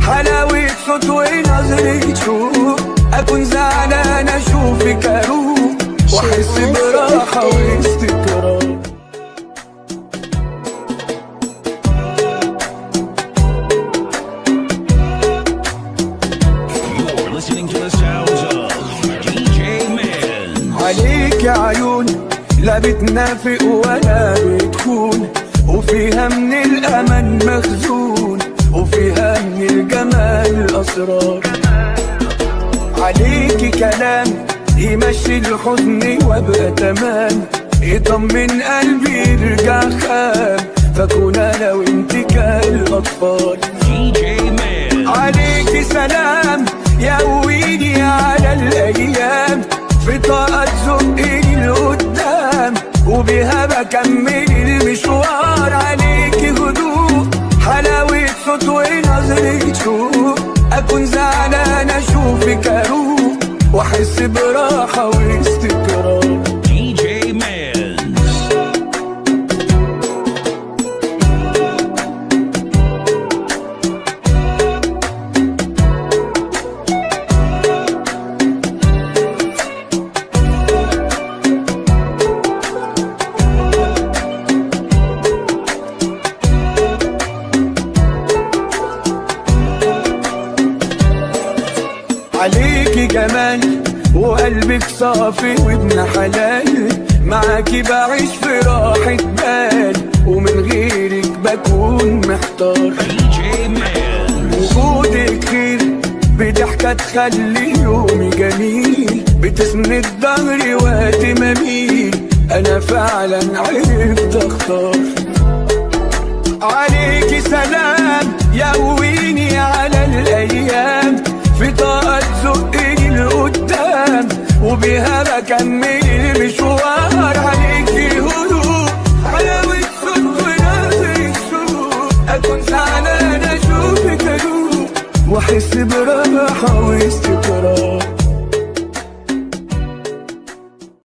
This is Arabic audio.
حلاوة صوت ونظرة شوق، أكون زعلان أشوفك أروق وأحس براحة واستقرار. عليك يا عيون لا بتنافق ولا بتخون، وفيها من الأمل مخزون، وفيها من الجمال أسرار. عليكي كلام يمشي الحزن وابقى تمام، يطمن قلبي يرجع خام، فكون انا وانت كالأطفال. عليكي سلام يقويني على الأيام، في طاقة تزقني لقدام، وبيها بكمل المشوار. عليكي هدوء حلاوة صوت ونظرة شوق، أكون زعلان أشوفك أروق وأحس براحة واستقرار. عليكي جمال وقلبك صافي وابن حلال، معاكي بعيش في راحة بال، ومن غيرك بكون محتار. وجودك خير بضحكة تخلي يومي جميل، بتسند ظهري وقت ما اميل، انا فعلا عرفت اختار. عليكي سلام يقويني على الايام، في طاقة تزقني لقدام، وبيها بكمل المشوار. عليكي هدوء حلاوة صوت ونظرة شوق، أكون زعلان أشوفك أروق وأحس براحة واستقرار.